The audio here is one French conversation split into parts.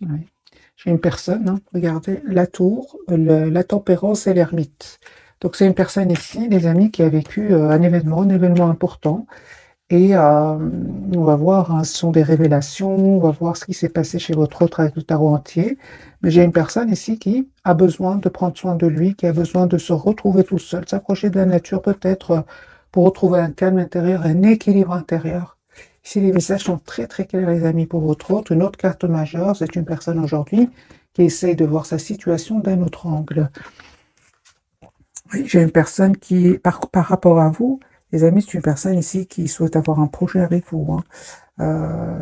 Ouais. J'ai une personne, hein, regardez, la tour, la tempérance et l'ermite. Donc c'est une personne ici, les amis, qui a vécu un événement important. Et on va voir, hein, ce sont des révélations, on va voir ce qui s'est passé chez votre autre avec le tarot entier. Mais j'ai une personne ici qui a besoin de prendre soin de lui, qui a besoin de se retrouver tout seul, s'approcher de la nature peut-être pour retrouver un calme intérieur, un équilibre intérieur. Ici, les messages sont très très clairs, les amis, pour votre autre. Une autre carte majeure, c'est une personne aujourd'hui qui essaye de voir sa situation d'un autre angle. Oui, j'ai une personne qui, par rapport à vous, les amis, c'est une personne ici qui souhaite avoir un projet avec vous, hein,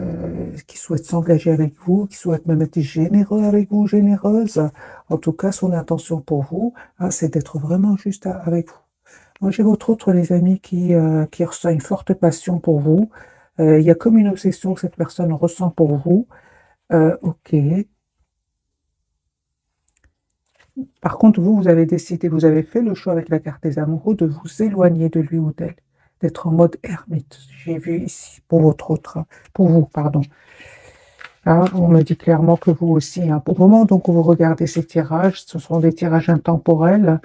qui souhaite s'engager avec vous, qui souhaite même être généreux avec vous, généreuse. En tout cas, son intention pour vous, hein, c'est d'être vraiment juste avec vous. Moi, j'ai votre autre, les amis, qui ressent une forte passion pour vous. Il y a comme une obsession que cette personne ressent pour vous. Ok. Par contre, vous, vous avez décidé, vous avez fait le choix avec la carte des amoureux de vous éloigner de lui ou d'elle, d'être en mode ermite. J'ai vu ici pour votre autre, pour vous, pardon. Là, on me dit clairement que vous aussi, hein. Pour le moment, donc, vous regardez ces tirages, ce sont des tirages intemporels.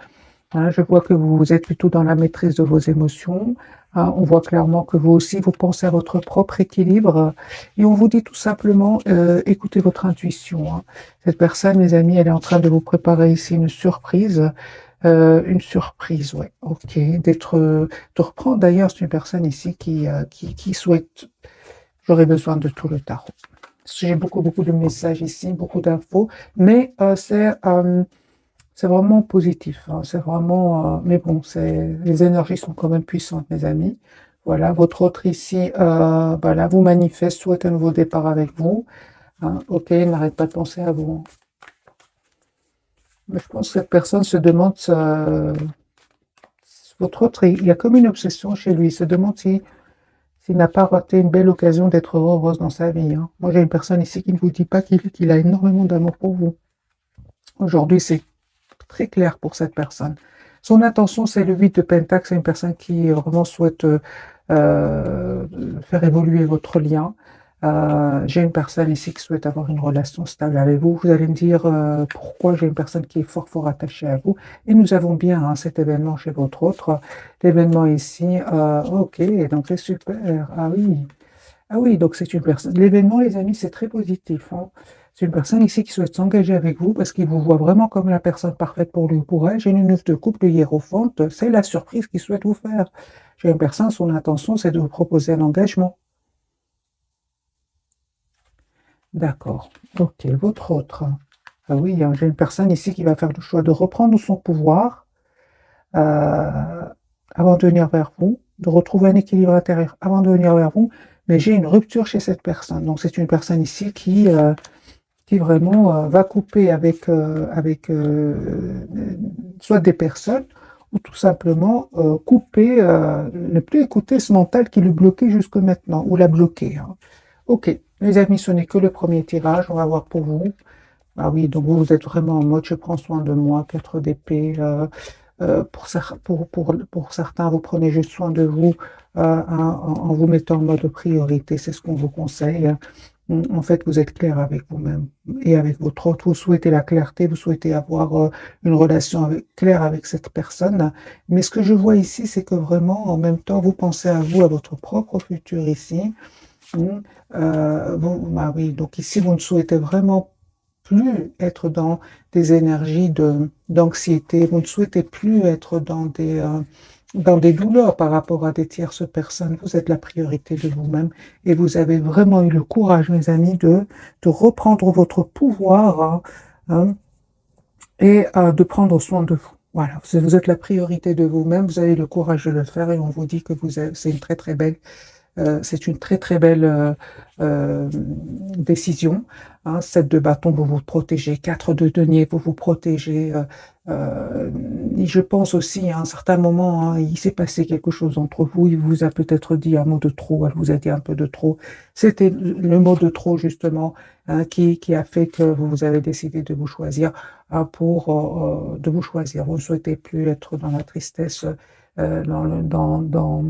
Hein, je vois que vous êtes plutôt dans la maîtrise de vos émotions. Hein, on voit clairement que vous aussi, vous pensez à votre propre équilibre. Et on vous dit tout simplement, écoutez votre intuition. Hein. Cette personne, mes amis, elle est en train de vous préparer ici une surprise. Une surprise, ouais. Ok. De reprendre d'ailleurs, c'est une personne ici qui souhaite. J'aurais besoin de tout le tarot. J'ai beaucoup, beaucoup de messages ici, beaucoup d'infos, mais c'est vraiment positif. Hein, c'est vraiment, mais bon, les énergies sont quand même puissantes, mes amis. Voilà, votre autre ici, voilà, vous manifeste, souhaite un nouveau départ avec vous. Hein, ok, n'arrête pas de penser à vous. Mais je pense que cette personne se demande, votre autre, il y a comme une obsession chez lui. Il se demande s'il n'a pas raté une belle occasion d'être heureuse dans sa vie. Hein. Moi, j'ai une personne ici qui ne vous dit pas qu'il a énormément d'amour pour vous. Aujourd'hui, c'est très clair pour cette personne. Son intention, c'est le 8 de Pentacle. C'est une personne qui vraiment souhaite euh, faire évoluer votre lien. J'ai une personne ici qui souhaite avoir une relation stable avec vous. Vous allez me dire pourquoi j'ai une personne qui est fort, fort attachée à vous. Et nous avons bien hein, cet événement chez votre autre. L'événement ici, ok, donc c'est super. Ah oui. Ah oui, donc c'est une personne. L'événement, les amis, c'est très positif. Hein. C'est une personne ici qui souhaite s'engager avec vous parce qu'il vous voit vraiment comme la personne parfaite pour lui ou pour elle. J'ai une neuf de couple, le hiérophante, c'est la surprise qu'il souhaite vous faire. J'ai une personne, son intention, c'est de vous proposer un engagement. D'accord. Ok, votre autre. Ah oui, hein, j'ai une personne ici qui va faire le choix de reprendre son pouvoir euh, avant de venir vers vous, de retrouver un équilibre intérieur avant de venir vers vous. Mais j'ai une rupture chez cette personne. Donc c'est une personne ici qui vraiment va couper avec soit des personnes ou tout simplement couper, ne plus écouter ce mental qui le bloquait jusque maintenant ou l'a bloqué. Hein. Ok, les amis, ce n'est que le premier tirage, on va voir pour vous. Ah oui, donc vous êtes vraiment en mode je prends soin de moi, 4 d'épée. Pour certains, vous prenez juste soin de vous en vous mettant en mode priorité, c'est ce qu'on vous conseille. En fait, vous êtes clair avec vous-même et avec votre autre. Vous souhaitez la clarté, vous souhaitez avoir une relation claire avec cette personne. Mais ce que je vois ici, c'est que vraiment, en même temps, vous pensez à vous, à votre propre futur ici. Mm. Bah oui, donc ici, vous ne souhaitez vraiment plus être dans des énergies d'anxiété, vous ne souhaitez plus être dans des douleurs par rapport à des tierces personnes. Vous êtes la priorité de vous-même et vous avez vraiment eu le courage, mes amis, de reprendre votre pouvoir hein, hein, et de prendre soin de vous. Voilà, vous êtes la priorité de vous-même, vous avez le courage de le faire et on vous dit que c'est une très très belle c'est une très très belle décision. Hein, 7 de bâton, vous vous protégez. 4 de denier, vous vous protégez. Et je pense aussi, à un certain moment, hein, il s'est passé quelque chose entre vous. Il vous a peut-être dit un mot de trop. Elle vous a dit un peu de trop. C'était le mot de trop, justement, hein, qui a fait que vous avez décidé de vous choisir de vous choisir. Vous ne souhaitez plus être dans la tristesse, dans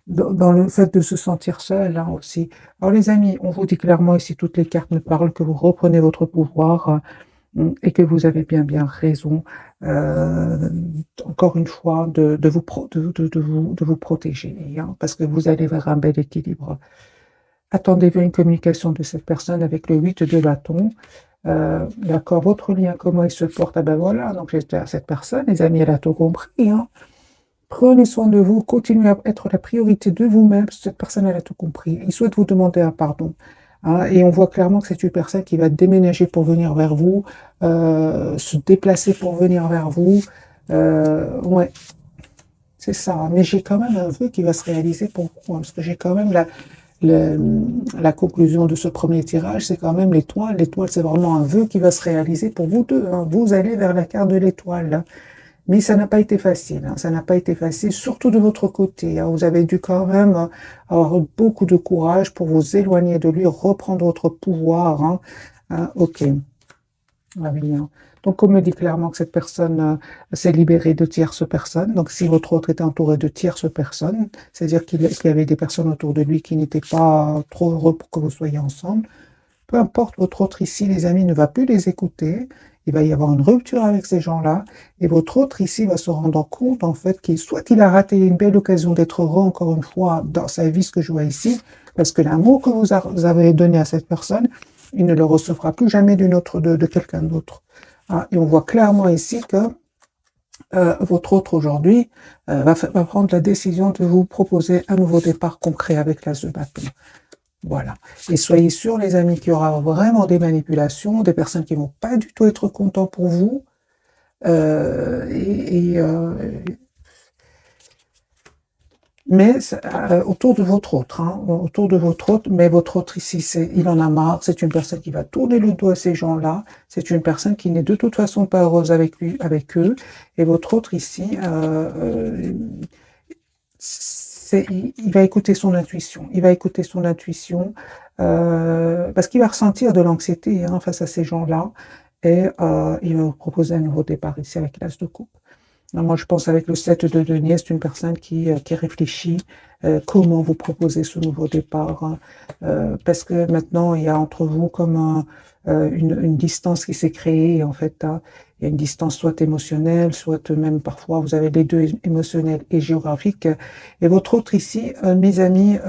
dans le fait de se sentir seul, hein, aussi. Alors les amis, on vous dit clairement ici, toutes les cartes me parlent que vous reprenez votre pouvoir, et que vous avez bien raison, euh, encore une fois, de vous protéger, hein, parce que vous allez vers un bel équilibre. Attendez-vous une communication de cette personne avec le 8 de bâton. D'accord, votre lien, comment il se porte? Ah ben voilà, donc j'étais à cette personne, les amis, elle a tout compris, hein. Prenez soin de vous, continuez à être la priorité de vous-même. Cette personne, elle a tout compris. Il souhaite vous demander un pardon, hein, et on voit clairement que c'est une personne qui va déménager pour venir vers vous, se déplacer pour venir vers vous. Ouais, c'est ça. Mais j'ai quand même un vœu qui va se réaliser pour vous, hein, parce que j'ai quand même la conclusion de ce premier tirage, c'est quand même l'étoile. L'étoile, c'est vraiment un vœu qui va se réaliser pour vous deux, hein. Vous allez vers la carte de l'étoile, là. Mais ça n'a pas été facile, hein. Ça n'a pas été facile, surtout de votre côté, hein. Vous avez dû quand même avoir beaucoup de courage pour vous éloigner de lui, reprendre votre pouvoir, hein. Ok. Ah oui, hein. Donc, on me dit clairement que cette personne s'est libérée de tierces personnes. Donc, si votre autre était entouré de tierces personnes, c'est-à-dire qu'il y avait des personnes autour de lui qui n'étaient pas trop heureux pour que vous soyez ensemble, peu importe, votre autre ici, les amis, ne va plus les écouter. Il va y avoir une rupture avec ces gens-là. Et votre autre ici va se rendre compte, en fait, qu'il soit il a raté une belle occasion d'être heureux, encore une fois, dans sa vie, ce que je vois ici, parce que l'amour que vous avez donné à cette personne, il ne le recevra plus jamais de quelqu'un d'autre. Ah, et on voit clairement ici que votre autre aujourd'hui va prendre la décision de vous proposer un nouveau départ concret avec l'as de bâton. Voilà. Et soyez sûrs, les amis, qu'il y aura vraiment des manipulations, des personnes qui vont pas du tout être contents pour vous. Euh, et, et, euh, mais autour de votre autre, hein, autour de votre autre, mais votre autre ici, il en a marre. C'est une personne qui va tourner le dos à ces gens-là. C'est une personne qui n'est de toute façon pas heureuse avec lui, avec eux. Et votre autre ici, il va écouter son intuition. Il va écouter son intuition parce qu'il va ressentir de l'anxiété, hein, face à ces gens-là. Et il va vous proposer un nouveau départ ici avec l'as de coupe. Moi, je pense avec le 7 de denier, c'est une personne qui réfléchit comment vous proposer ce nouveau départ, hein. Parce que maintenant, il y a entre vous comme une distance qui s'est créée, en fait, hein. Il y a une distance soit émotionnelle, soit même parfois vous avez les deux, émotionnels et géographiques. Et votre autre ici, mes amis,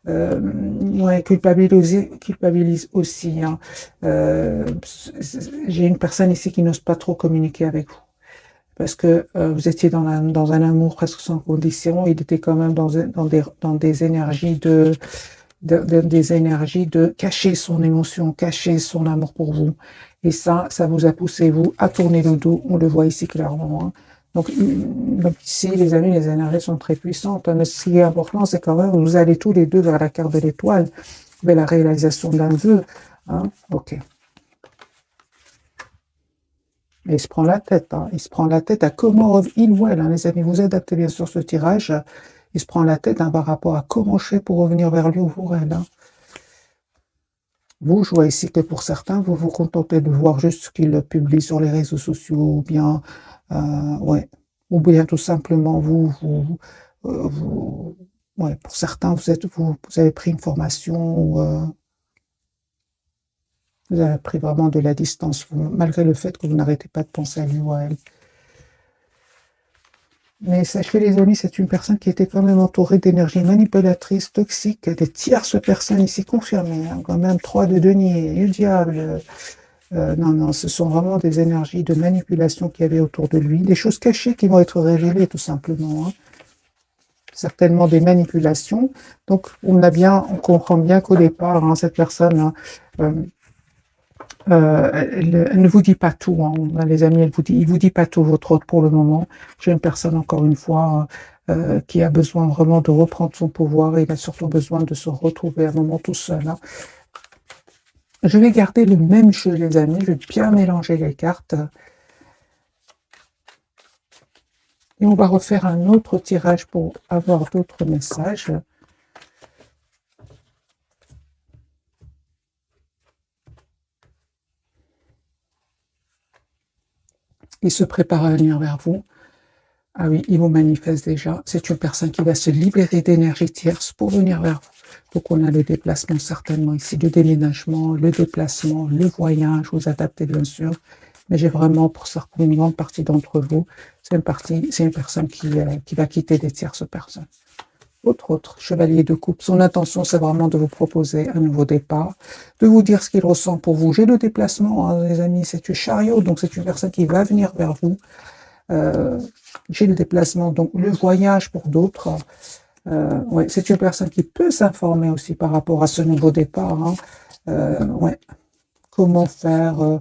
ouais, culpabilise aussi, hein. Euh, j'ai une personne ici qui n'ose pas trop communiquer avec vous parce que vous étiez dans un amour presque sans condition. Il était quand même dans des énergies des énergies de cacher son émotion, cacher son amour pour vous. Et ça vous a poussé, vous, à tourner le dos. On le voit ici clairement, hein. Donc ici, les amis, les énergies sont très puissantes, hein. Mais ce qui est important, c'est quand même, vous allez tous les deux vers la carte de l'étoile, vers la réalisation d'un vœu, hein. Ok. Et il se prend la tête, hein. Il se prend la tête à comment il ou elle, hein, les amis, vous adaptez bien sûr ce tirage. Il se prend la tête, hein, par rapport à comment je fais pour revenir vers lui ou pour elle, hein. Vous, je vois ici que pour certains, vous vous contentez de voir juste ce qu'il publie sur les réseaux sociaux, ou bien, ouais, ou bien tout simplement vous, ouais, pour certains, vous avez pris une formation, ou, vous avez pris vraiment de la distance, malgré le fait que vous n'arrêtez pas de penser à lui ou à elle. Mais sachez, les amis, c'est une personne qui était quand même entourée d'énergie manipulatrice, toxique, des tierces personnes ici confirmées, hein, quand même 3 de denier, le diable. Non, non, ce sont vraiment des énergies de manipulation qu'il y avait autour de lui, des choses cachées qui vont être révélées tout simplement, hein. Certainement des manipulations. Donc, on comprend bien qu'au départ, hein, cette personne, hein, elle ne vous dit pas tout, hein, les amis, il vous dit pas tout, votre hôte, pour le moment. J'ai une personne, encore une fois, qui a besoin vraiment de reprendre son pouvoir, et il a surtout besoin de se retrouver un moment tout seul, hein. Je vais garder le même jeu, les amis, je vais bien mélanger les cartes, et on va refaire un autre tirage pour avoir d'autres messages. Il se prépare à venir vers vous. Ah oui, il vous manifeste déjà. C'est une personne qui va se libérer d'énergie tierce pour venir vers vous. Donc on a le déplacement certainement ici, le déménagement, le déplacement, le voyage, vous adaptez bien sûr. Mais j'ai vraiment, pour certaines, une grande partie d'entre vous, c'est une personne qui va quitter des tierces personnes. Autre chevalier de coupe, son intention, c'est vraiment de vous proposer un nouveau départ, de vous dire ce qu'il ressent pour vous. J'ai le déplacement, hein, les amis, c'est un chariot, donc c'est une personne qui va venir vers vous. J'ai le déplacement, donc le voyage pour d'autres. Ouais, c'est une personne qui peut s'informer aussi par rapport à ce nouveau départ. Hein. Ouais, comment faire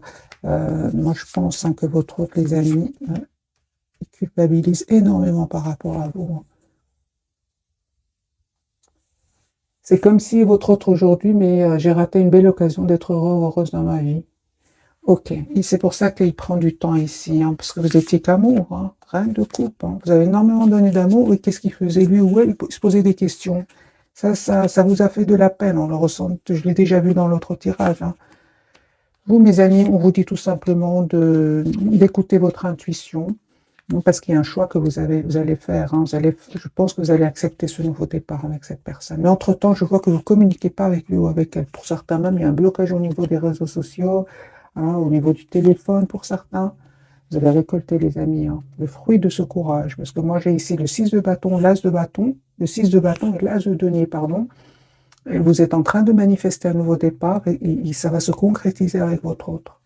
moi, je pense hein, que votre hôte, les amis, il culpabilise énormément par rapport à vous. Hein. C'est comme si votre autre aujourd'hui, mais j'ai raté une belle occasion d'être heureux ou heureuse dans ma vie. Ok, et c'est pour ça qu'il prend du temps ici, hein, parce que vous étiez qu'amour, hein, rien de couple. Hein. Vous avez énormément donné d'amour, et qu'est-ce qu'il faisait lui ou elle? Il se posait des questions. Ça vous a fait de la peine, on le ressent, je l'ai déjà vu dans l'autre tirage. Hein. Vous, mes amis, on vous dit tout simplement d'écouter votre intuition, parce qu'il y a un choix que vous allez faire. Hein. Je pense que vous allez accepter ce nouveau départ avec cette personne. Mais entre-temps, je vois que vous ne communiquez pas avec lui ou avec elle. Pour certains même, il y a un blocage au niveau des réseaux sociaux, hein, au niveau du téléphone pour certains. Vous allez récolter, les amis, hein, le fruit de ce courage. Parce que moi, j'ai ici le 6 de bâton, l'as de bâton, le 6 de bâton et l'as de denier, pardon. Et vous êtes en train de manifester un nouveau départ et ça va se concrétiser avec votre autre.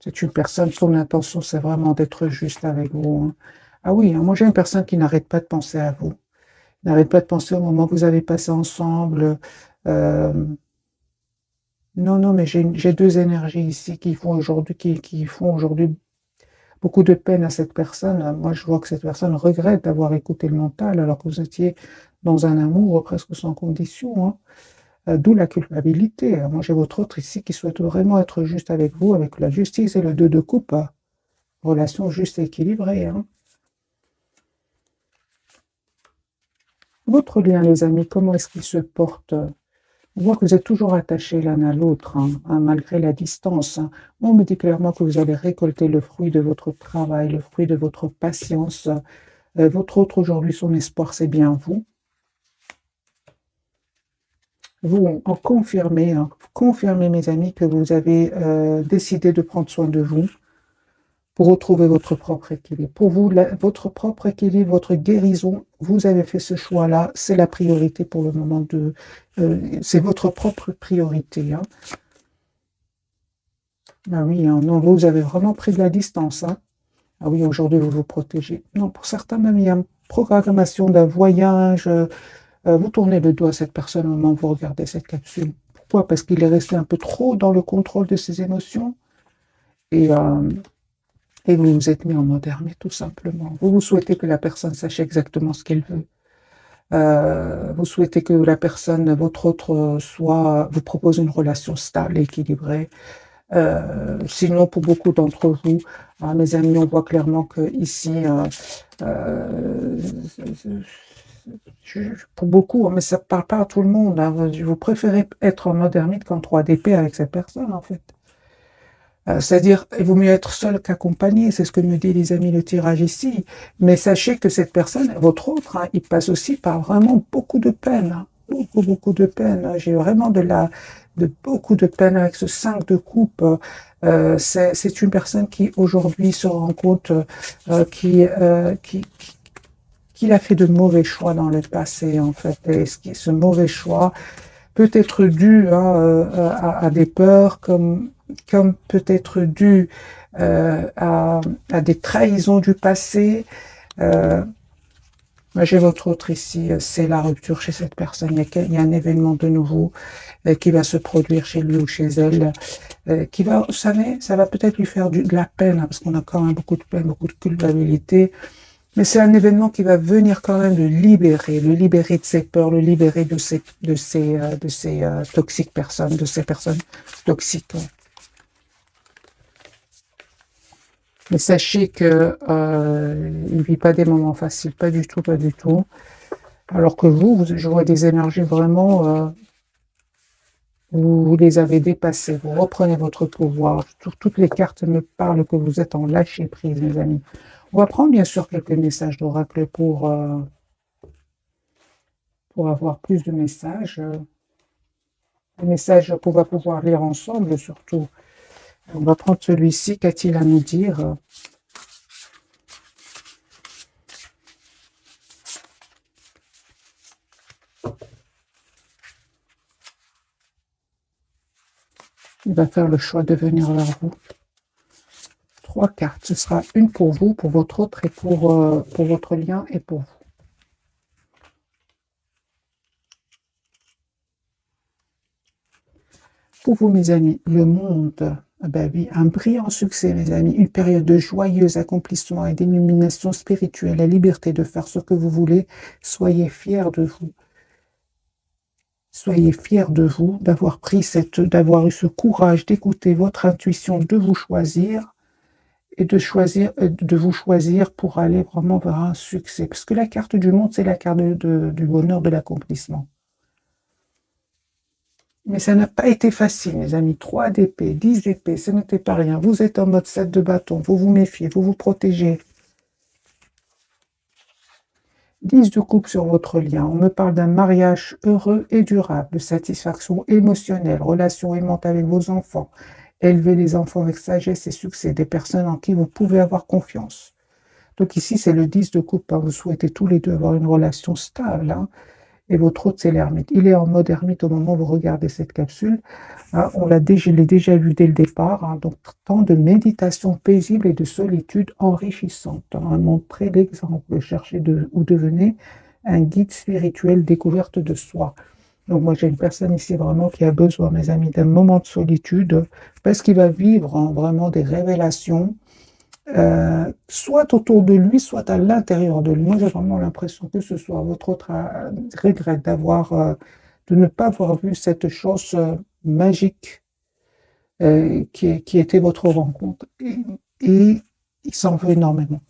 C'est une personne, son intention, c'est vraiment d'être juste avec vous. Hein. Ah oui, hein, moi j'ai une personne qui n'arrête pas de penser à vous. N'arrête pas de penser au moment que vous avez passé ensemble. Euh, non, non, mais j'ai deux énergies ici qui font aujourd'hui beaucoup de peine à cette personne. Moi, je vois que cette personne regrette d'avoir écouté le mental alors que vous étiez dans un amour presque sans condition. Hein. D'où la culpabilité. Moi, j'ai votre autre ici qui souhaite vraiment être juste avec vous, avec la justice et le 2 de coupe. Hein. Relation juste et équilibrée. Hein. Votre lien, les amis, comment est-ce qu'il se porte? On voit que vous êtes toujours attachés l'un à l'autre, hein, hein, malgré la distance. Hein. On me dit clairement que vous allez récolter le fruit de votre travail, le fruit de votre patience. Votre autre aujourd'hui, son espoir, c'est bien vous. Vous en confirmez, hein, confirmez, mes amis, que vous avez décidé de prendre soin de vous pour retrouver votre propre équilibre. Pour vous, votre propre équilibre, votre guérison, vous avez fait ce choix-là, c'est la priorité pour le moment c'est votre propre priorité. Hein. Ah oui, hein, non, vous avez vraiment pris de la distance. Hein. Ah oui, aujourd'hui, vous vous protégez. Non, pour certains, même, il y a une programmation d'un voyage. Vous tournez le doigt à cette personne au moment où vous regardez cette capsule. Pourquoi? Parce qu'il est resté un peu trop dans le contrôle de ses émotions. Et, euh, Et vous vous êtes mis en mode ermite, tout simplement. Vous souhaitez que la personne sache exactement ce qu'elle veut. Vous souhaitez que la personne, votre autre, vous propose une relation stable et équilibrée. Sinon, pour beaucoup d'entre vous, hein, mes amis, on voit clairement que ici, euh, pour beaucoup, hein, mais ça ne parle pas à tout le monde. Hein, vous préférez être en mode ermite qu'en 3DP avec cette personne, en fait. C'est-à-dire, il vaut mieux être seul qu'accompagné, c'est ce que me dit les amis le tirage ici. Mais sachez que cette personne, votre autre, hein, il passe aussi par vraiment beaucoup de peine. Hein. Beaucoup, beaucoup de peine. J'ai vraiment de beaucoup de peine avec ce 5 de coupe. C'est une personne qui aujourd'hui se rend compte qu'il a fait de mauvais choix dans le passé, en fait. Et ce mauvais choix peut être dû hein, à des peurs, comme peut être dû à des trahisons du passé. Euh, j'ai votre autre ici, c'est la rupture chez cette personne. Il y a un événement de nouveau qui va se produire chez lui ou chez elle, qui va, vous savez, ça va peut-être lui faire de la peine, hein, parce qu'on a quand même beaucoup de peine, beaucoup de culpabilité. Mais c'est un événement qui va venir quand même le libérer de ses peurs, le libérer de ces toxiques personnes, de ces personnes toxiques. Mais sachez que il ne vit pas des moments faciles, pas du tout, pas du tout. Alors que je vois des énergies vraiment vous les avez dépassés, vous reprenez votre pouvoir. Toutes les cartes me parlent que vous êtes en lâcher prise, mes amis. On va prendre bien sûr quelques messages d'oracle pour avoir plus de messages. Les messages qu'on va pouvoir lire ensemble surtout. On va prendre celui-ci, qu'a-t-il à nous dire? Il va faire le choix de venir vers vous. 3 cartes. Ce sera une pour vous, pour votre autre et pour votre lien et pour vous. Pour vous, mes amis, le monde, ben oui, un brillant succès, mes amis, une période de joyeux accomplissement et d'illumination spirituelle, la liberté de faire ce que vous voulez. Soyez fiers de vous. Soyez fiers de vous, d'avoir eu ce courage d'écouter votre intuition, de vous choisir et de vous choisir pour aller vraiment vers un succès. Parce que la carte du monde, c'est la carte du bonheur, de l'accomplissement. Mais ça n'a pas été facile, mes amis. 3 d'épée, 10 d'épée, ce n'était pas rien. Vous êtes en mode 7 de bâton, vous vous méfiez, vous vous protégez. 10 de coupe sur votre lien. On me parle d'un mariage heureux et durable, de satisfaction émotionnelle, relation aimante avec vos enfants. Élevez les enfants avec sagesse et succès, des personnes en qui vous pouvez avoir confiance. Donc ici, c'est le 10 de coupe. Hein. Vous souhaitez tous les deux avoir une relation stable. Hein. Et votre autre, c'est l'ermite. Il est en mode ermite au moment où vous regardez cette capsule. Hein, je l'ai déjà vu dès le départ. Hein, donc, temps de méditation paisible et de solitude enrichissante. Hein, montrez l'exemple. Cherchez ou devenez un guide spirituel découverte de soi. Donc, moi, j'ai une personne ici vraiment qui a besoin, mes amis, d'un moment de solitude parce qu'il va vivre hein, vraiment des révélations. Soit autour de lui, soit à l'intérieur de lui. Moi, j'ai vraiment l'impression que ce soit votre autre regrette de ne pas avoir vu cette chose magique qui était votre rencontre. Et il s'en veut énormément.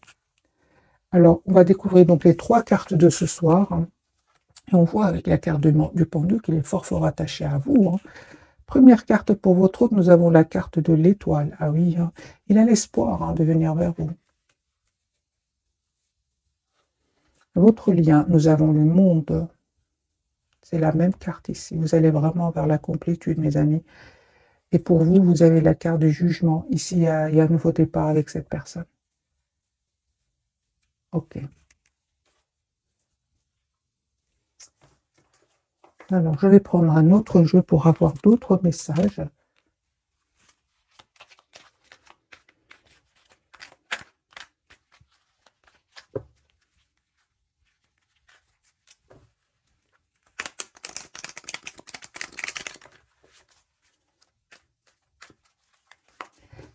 Alors, on va découvrir donc les 3 cartes de ce soir. Hein, et on voit avec la carte du pendu qu'il est fort, fort attaché à vous. Hein. Première carte pour votre autre, nous avons la carte de l'étoile. Ah oui, hein, il a l'espoir hein, de venir vers vous. Votre lien, nous avons le monde. C'est la même carte ici. Vous allez vraiment vers la complétude, mes amis. Et pour vous, vous avez la carte du jugement. Ici, il y a un nouveau départ avec cette personne. Ok. Alors, je vais prendre un autre jeu pour avoir d'autres messages.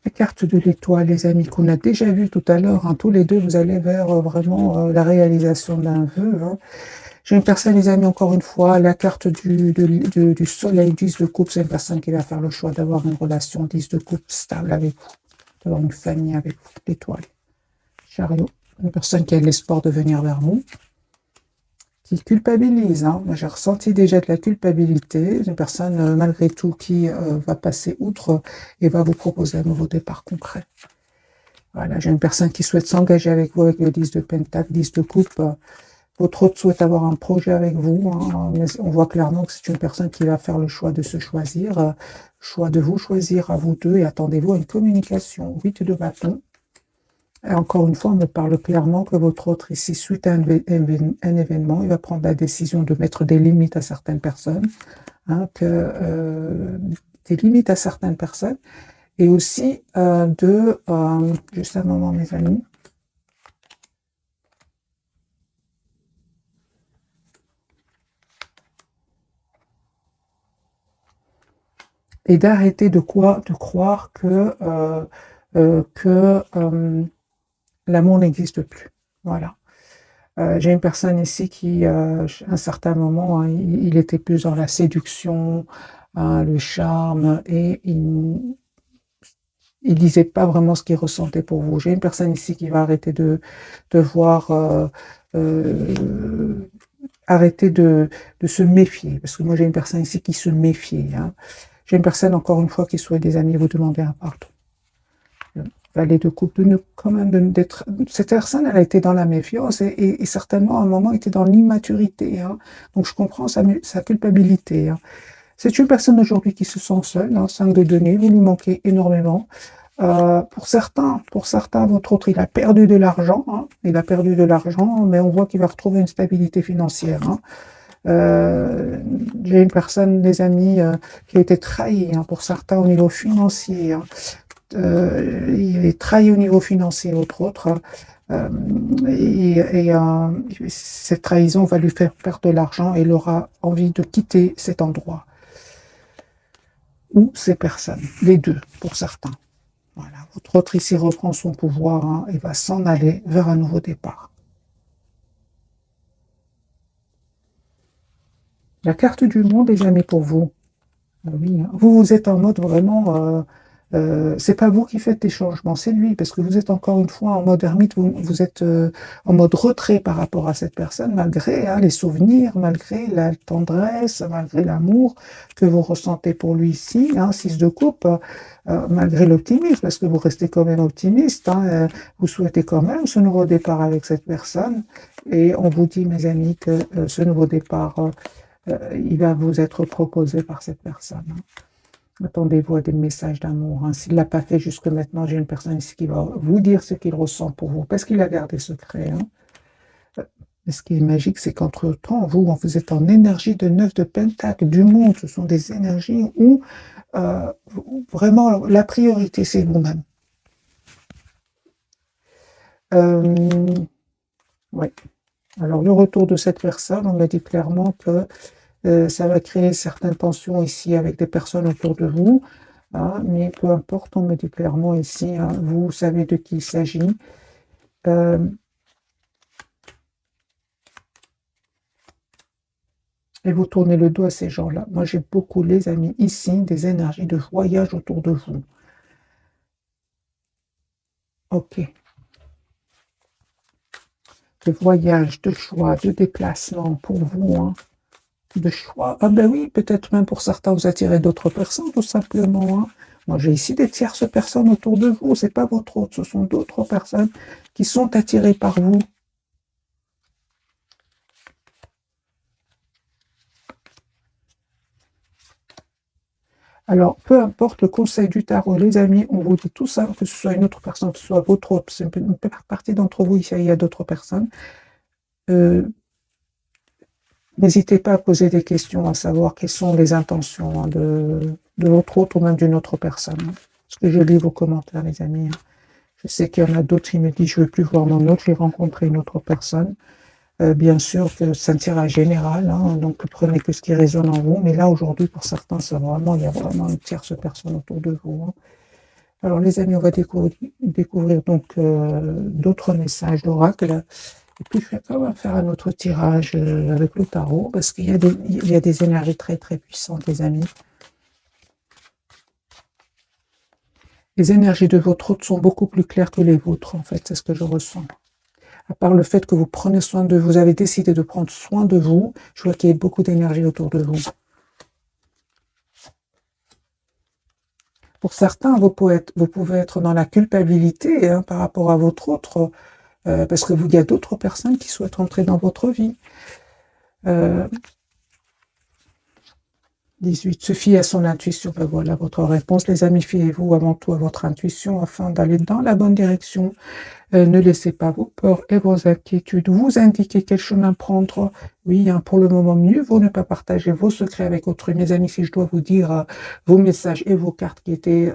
La carte de l'étoile, les amis, qu'on a déjà vu tout à l'heure. Hein, tous les deux, vous allez vers vraiment la réalisation d'un vœu. Hein. J'ai une personne, les amis, encore une fois, la carte du soleil, 10 de coupe, c'est une personne qui va faire le choix d'avoir une relation 10 de coupe stable avec vous, d'avoir une famille avec vous, l'étoile. Chariot, une personne qui a l'espoir de venir vers vous, qui culpabilise. Hein. Moi, j'ai ressenti déjà de la culpabilité, une personne, malgré tout, qui va passer outre et va vous proposer un nouveau départ concret. Voilà, j'ai une personne qui souhaite s'engager avec vous avec le 10 de pentacle, 10 de coupe. Votre autre souhaite avoir un projet avec vous, hein, mais on voit clairement que c'est une personne qui va faire le choix de se choisir, choix de vous choisir à vous deux, et attendez-vous à une communication. 8 de bâton. Et encore une fois, on me parle clairement que votre autre ici, suite à un événement, il va prendre la décision de mettre des limites à certaines personnes, hein, des limites à certaines personnes, et aussi juste un moment, mes amis, et d'arrêter de croire que l'amour n'existe plus. Voilà. J'ai une personne ici qui, à un certain moment, hein, il était plus dans la séduction, hein, le charme, et il disait pas vraiment ce qu'il ressentait pour vous. J'ai une personne ici qui va arrêter de voir arrêter de se méfier, parce que moi j'ai une personne ici qui se méfie. Hein. J'ai une personne, encore une fois, qui souhaite des amis, vous demandez un pardon. Valet de coupe, quand même, d'être, cette personne, elle a été dans la méfiance et certainement à un moment était dans l'immaturité. Hein. Donc je comprends sa culpabilité. Hein. C'est une personne aujourd'hui qui se sent seule, hein, 5 de denier, vous lui manquez énormément. Pour certains, votre autre, il a perdu de l'argent, hein, il a perdu de l'argent, mais on voit qu'il va retrouver une stabilité financière. Hein. Euh, j'ai une personne, des amis, qui a été trahie, hein, pour certains au niveau financier. Hein. Il est trahi au niveau financier, entre autres. Euh, cette trahison va lui faire perdre de l'argent et il aura envie de quitter cet endroit ou ces personnes, les deux, pour certains. Voilà. Votre autre ici reprend son pouvoir, hein, et va s'en aller vers un nouveau départ. La carte du monde, les amis, pour vous. Ah oui, hein. Vous êtes en mode vraiment, c'est pas vous qui faites des changements, c'est lui, parce que vous êtes encore une fois en mode ermite, vous êtes en mode retrait par rapport à cette personne, malgré hein, les souvenirs, malgré la tendresse, malgré l'amour que vous ressentez pour lui ici, hein, 6 de coupe, malgré l'optimisme, parce que vous restez quand même optimiste, hein, vous souhaitez quand même ce nouveau départ avec cette personne, et on vous dit, mes amis, que ce nouveau départ il va vous être proposé par cette personne. Hein. Attendez-vous à des messages d'amour. Hein. S'il ne l'a pas fait jusque maintenant, j'ai une personne ici qui va vous dire ce qu'il ressent pour vous, parce qu'il a gardé secret. Hein. Et ce qui est magique, c'est qu'entre-temps, vous êtes en énergie de 9 de Pentacle, du monde. Ce sont des énergies où vraiment la priorité, c'est vous-même. Ouais. Alors, le retour de cette personne, on me dit clairement que ça va créer certaines tensions ici avec des personnes autour de vous, hein, mais peu importe, on me dit clairement ici, hein, vous savez de qui il s'agit. Et vous tournez le dos à ces gens-là. Moi, j'ai beaucoup, les amis, ici, des énergies de voyage autour de vous. Ok. De voyage, de choix, de déplacement pour vous, hein. De choix. Ah ben oui, peut-être même pour certains, vous attirez d'autres personnes, tout simplement. Hein. Moi, j'ai ici des tierces personnes autour de vous. C'est pas votre autre, ce sont d'autres personnes qui sont attirées par vous. Alors, peu importe le conseil du tarot, les amis, on vous dit tout ça, que ce soit une autre personne, que ce soit votre autre, c'est une partie d'entre vous, ici, il y a d'autres personnes. Euh, N'hésitez pas à poser des questions, à savoir quelles sont les intentions hein, de votre autre ou même d'une autre personne. Hein. Parce que je lis vos commentaires, les amis. Hein. Je sais qu'il y en a d'autres qui me disent je ne veux plus voir mon autre, j'ai rencontré une autre personne. Bien sûr que c'est un tirage général, hein, donc prenez que ce qui résonne en vous. Mais là, aujourd'hui, pour certains, il y a vraiment une tierce personne autour de vous. Hein. Alors, les amis, on va découvrir donc d'autres messages d'oracle. Et puis, je vais quand même faire un autre tirage avec le tarot, parce qu'il y a des énergies très, très puissantes, les amis. Les énergies de votre hôte sont beaucoup plus claires que les vôtres, en fait, c'est ce que je ressens. À part le fait que vous prenez soin de vous, vous avez décidé de prendre soin de vous, je vois qu'il y a beaucoup d'énergie autour de vous. Pour certains, vous pouvez être dans la culpabilité hein, par rapport à votre autre, parce que il y a d'autres personnes qui souhaitent entrer dans votre vie. 18. Se fier à son intuition. Ben voilà votre réponse. Les amis, fiez-vous avant tout à votre intuition afin d'aller dans la bonne direction. Ne laissez pas vos peurs et vos inquiétudes vous indiquer quel chemin prendre. Oui, hein, pour le moment, mieux vaut ne pas partager vos secrets avec autrui. Mes amis, si je dois vous dire vos messages et vos cartes qui étaient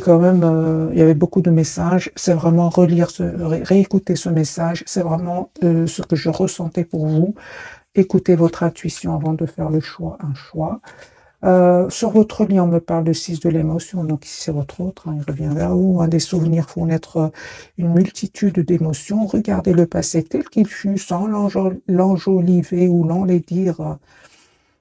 quand même, il y avait beaucoup de messages. C'est vraiment réécouter ce message. C'est vraiment ce que je ressentais pour vous. Écoutez votre intuition avant de faire un choix. Sur votre lit, on me parle de 6 de l'émotion, donc ici c'est votre autre, hein, il revient vers vous. Hein, des souvenirs font naître une multitude d'émotions. Regardez le passé tel qu'il fut, sans l'enjoliver ou l'enlaidir.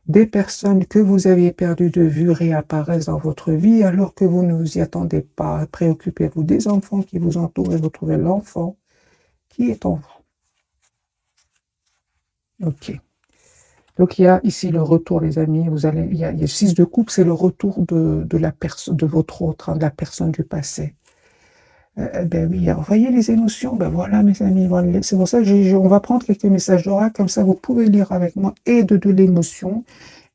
Des personnes que vous aviez perdues de vue réapparaissent dans votre vie alors que vous ne vous y attendez pas. Préoccupez-vous des enfants qui vous entourent et vous trouvez l'enfant qui est en vous. Ok. Donc il y a ici le retour, les amis. Il y a le 6 de coupe, c'est le retour de la personne, de votre autre, hein, de la personne du passé. Ben oui, alors, voyez les émotions, ben voilà mes amis, voilà. C'est pour ça que on va prendre quelques messages d'oracle, comme ça vous pouvez lire avec moi, et de l'émotion.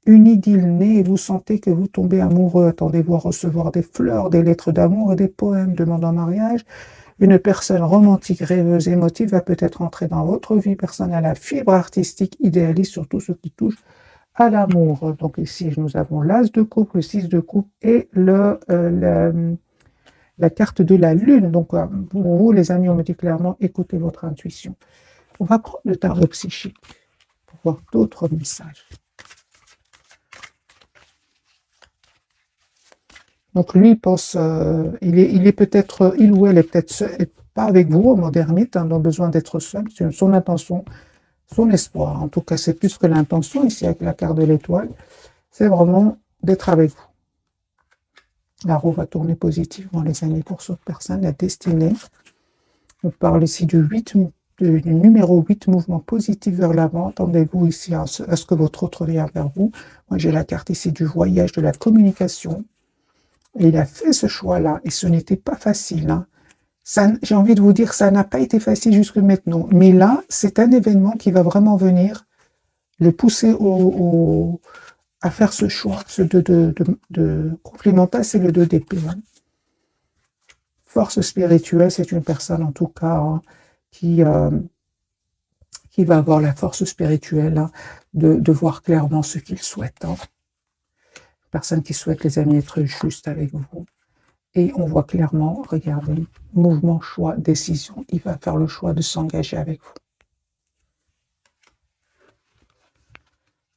Une idylle naît et vous sentez que vous tombez amoureux. Attendez-vous à recevoir des fleurs, des lettres d'amour et des poèmes demandant mariage. Une personne romantique, rêveuse, émotive va peut-être entrer dans votre vie personnelle à fibre artistique, idéaliste sur tout ce qui touche à l'amour. Donc ici, nous avons l'as de coupe, le 6 de coupe et la carte de la lune. Donc pour vous, les amis, on me dit clairement, écoutez votre intuition. On va prendre le tarot psychique pour voir d'autres messages. Donc lui pense, il est peut-être, il ou elle est peut-être pas avec vous, en mode ermite, hein, donc besoin d'être seul. C'est son intention, son espoir. En tout cas, c'est plus que l'intention ici avec la carte de l'étoile. C'est vraiment d'être avec vous. La roue va tourner positivement, les amis, pour cette personne, la destinée. On parle ici du numéro 8, mouvement positif vers l'avant. Attendez-vous ici à ce que votre autre vient vers vous. Moi, j'ai la carte ici du voyage, de la communication. Et il a fait ce choix-là, et ce n'était pas facile. Hein. J'ai envie de vous dire, ça n'a pas été facile jusque maintenant. Mais là, c'est un événement qui va vraiment venir le pousser à faire ce choix. Ce de complémentaire, c'est le 2 d'épée. Hein. Force spirituelle, c'est une personne en tout cas hein, qui, euh, qui va avoir la force spirituelle hein, de voir clairement ce qu'il souhaite. Hein. Personne qui souhaite, les amis, être juste avec vous. Et on voit clairement, regardez, mouvement, choix, décision. Il va faire le choix de s'engager avec vous.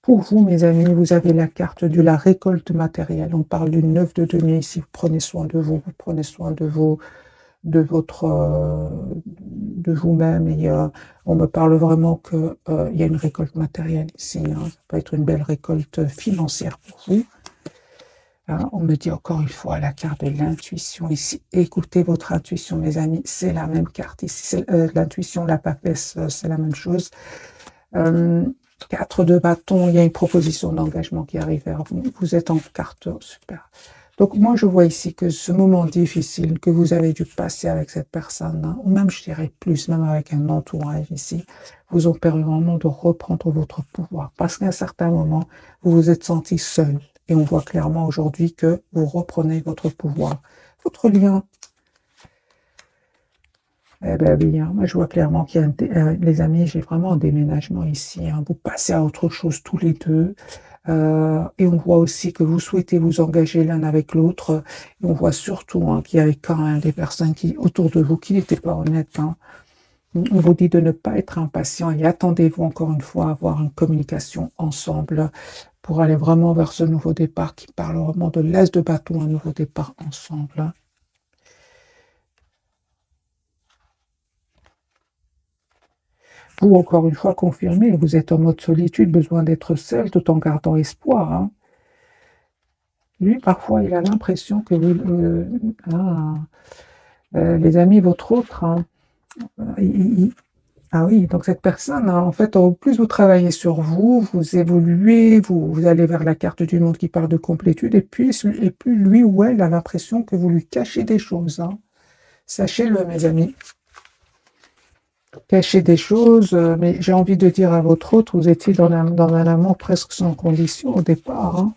Pour vous, mes amis, vous avez la carte de la récolte matérielle. On parle du 9 de denier ici. Vous prenez soin de vous, vous prenez soin de vous, de vous-même. Et on me parle vraiment que il y a une récolte matérielle ici. Hein. Ça peut être une belle récolte financière pour vous. Hein, on me dit encore une fois la carte de l'intuition ici. Écoutez votre intuition, mes amis. C'est la même carte ici. L'intuition, la papesse, c'est la même chose. 4 de bâton, il y a une proposition d'engagement qui arrive vers vous. Vous êtes en carte, super. Donc moi, je vois ici que ce moment difficile que vous avez dû passer avec cette personne, hein, ou même je dirais plus, même avec un entourage ici, vous ont permis vraiment de reprendre votre pouvoir. Parce qu'à un certain moment, vous vous êtes senti seul. Et on voit clairement aujourd'hui que vous reprenez votre pouvoir. Votre lien, eh ben oui, hein, moi je vois clairement qu'il y a, les amis, j'ai vraiment un déménagement ici. Hein, vous passez à autre chose tous les deux. Et on voit aussi que vous souhaitez vous engager l'un avec l'autre. Et on voit surtout hein, qu'il y avait quand même des personnes qui, autour de vous qui n'étaient pas honnêtes. Hein. On vous dit de ne pas être impatient et attendez-vous encore une fois à avoir une communication ensemble pour aller vraiment vers ce nouveau départ qui parle vraiment de l'as de bâton, un nouveau départ ensemble. Vous, encore une fois, confirmez, vous êtes en mode solitude, besoin d'être seul tout en gardant espoir. Hein. Lui, parfois, il a l'impression que vous, les amis, votre autre, hein, ah oui, donc cette personne, hein, en fait, au plus vous travaillez sur vous, vous évoluez, vous allez vers la carte du monde qui parle de complétude, et plus lui ou elle a l'impression que vous lui cachez des choses. Hein. Sachez-le, mes amis. Cachez des choses, mais j'ai envie de dire à votre autre, vous étiez dans un amour presque sans condition au départ. Hein.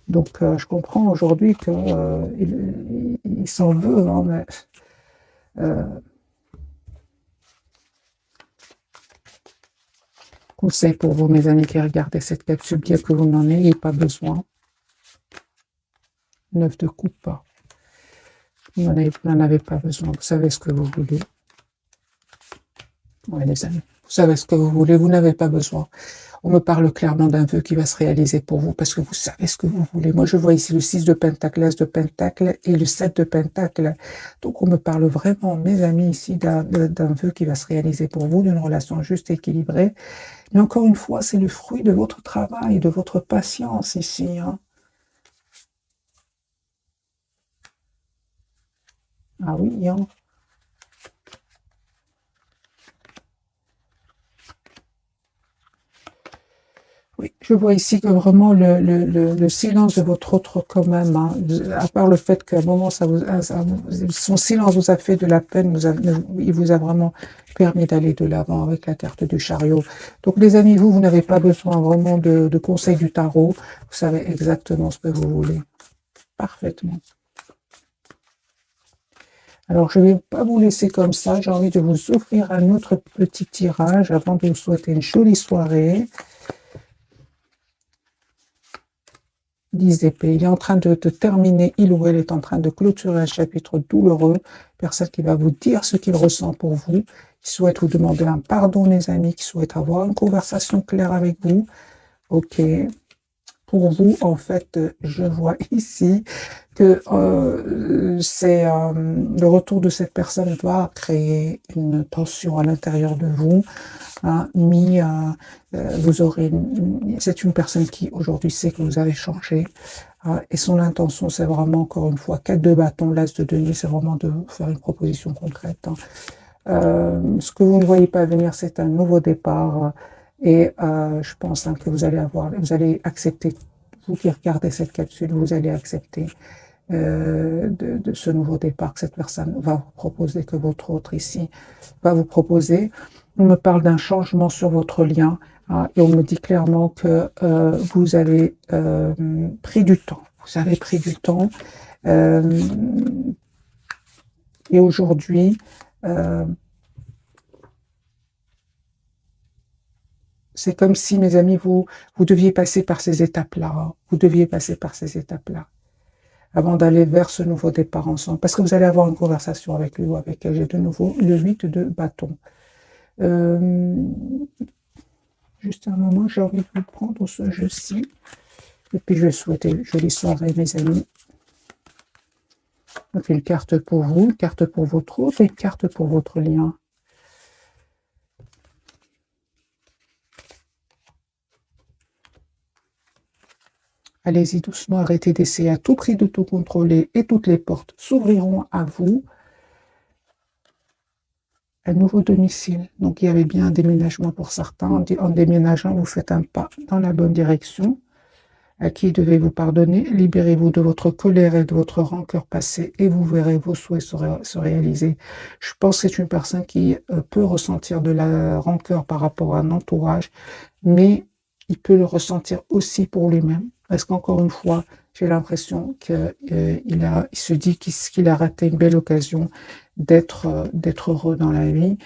Donc, je comprends aujourd'hui qu'il il s'en veut, hein, mais euh, conseil pour vous, mes amis qui regardez cette capsule, bien que vous n'en ayez pas besoin. 9 de coupe. Vous n'en avez pas besoin. Vous savez ce que vous voulez. Oui, les amis. Vous savez ce que vous voulez. Vous n'avez pas besoin. On me parle clairement d'un vœu qui va se réaliser pour vous parce que vous savez ce que vous voulez. Moi, je vois ici le 6 de Pentacle, l'As de Pentacle et le 7 de Pentacle. Donc, on me parle vraiment, mes amis, ici d'un vœu qui va se réaliser pour vous, d'une relation juste et équilibrée. Mais encore une fois, c'est le fruit de votre travail, de votre patience ici. Hein. Ah oui, hein. Je vois ici que vraiment le silence de votre autre quand même, hein, à part le fait qu'à un moment son silence vous a fait de la peine, il vous a vraiment permis d'aller de l'avant avec la carte du chariot. Donc les amis, vous n'avez pas besoin vraiment de conseils du tarot, vous savez exactement ce que vous voulez, parfaitement. Alors, je ne vais pas vous laisser comme ça. J'ai envie de vous offrir un autre petit tirage avant de vous souhaiter une jolie soirée. 10 épées. Il est en train de terminer, il ou elle est en train de clôturer un chapitre douloureux. Personne qui va vous dire ce qu'il ressent pour vous. Qui souhaite vous demander un pardon, mes amis, qui souhaite avoir une conversation claire avec vous. Ok. Pour vous, en fait, je vois ici que le retour de cette personne va créer une tension à l'intérieur de vous, hein, vous aurez c'est une personne qui aujourd'hui sait que vous avez changé, hein, et son intention, c'est vraiment, encore une fois, 4 de bâton, l'as de denier, c'est vraiment de faire une proposition concrète, hein. Ce que vous ne voyez pas venir, c'est un nouveau départ, et je pense, hein, que vous allez accepter, vous qui regardez cette capsule, vous allez accepter de ce nouveau départ que cette personne va vous proposer, que votre autre ici va vous proposer. On me parle d'un changement sur votre lien, hein, et on me dit clairement que vous avez pris du temps. Vous avez pris du temps. Et aujourd'hui, c'est comme si, mes amis, vous deviez passer par ces étapes-là, hein. Vous deviez passer par ces étapes-là avant d'aller vers ce nouveau départ ensemble. Parce que vous allez avoir une conversation avec lui ou avec elle. J'ai de nouveau le 8 de bâton. Juste un moment, j'ai envie de vous prendre ce jeu-ci. Et puis, je vais souhaiter une jolie soirée, mes amis. Donc, une carte pour vous, une carte pour votre autre et une carte pour votre lien. Allez-y doucement, arrêtez d'essayer à tout prix de tout contrôler et toutes les portes s'ouvriront à vous. Un nouveau domicile. Donc, il y avait bien un déménagement pour certains. En déménageant, vous faites un pas dans la bonne direction. À qui devez-vous pardonner? Libérez-vous de votre colère et de votre rancœur passée et vous verrez vos souhaits se réaliser. Je pense que c'est une personne qui peut ressentir de la rancœur par rapport à un entourage, mais il peut le ressentir aussi pour lui-même. Parce qu'encore une fois, j'ai l'impression qu'il se dit qu'il a raté une belle occasion d'être heureux dans la vie,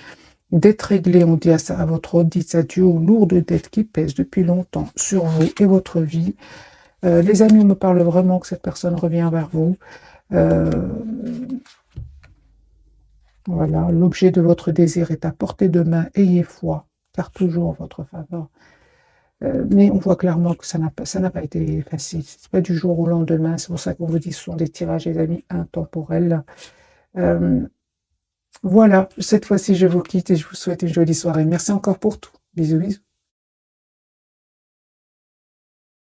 d'être réglé. On dit à votre autre, dites adieu aux lourdes dettes qui pèsent depuis longtemps sur vous et votre vie. Les amis, on me parle vraiment que cette personne revient vers vous. Voilà, l'objet de votre désir est à portée de main. Ayez foi, car toujours en votre faveur. Mais on voit clairement que ça n'a pas été facile. C'est pas du jour au lendemain. C'est pour ça qu'on vous dit que ce sont des tirages, les amis, intemporels. Voilà, cette fois-ci, je vous quitte et je vous souhaite une jolie soirée. Merci encore pour tout. Bisous, bisous.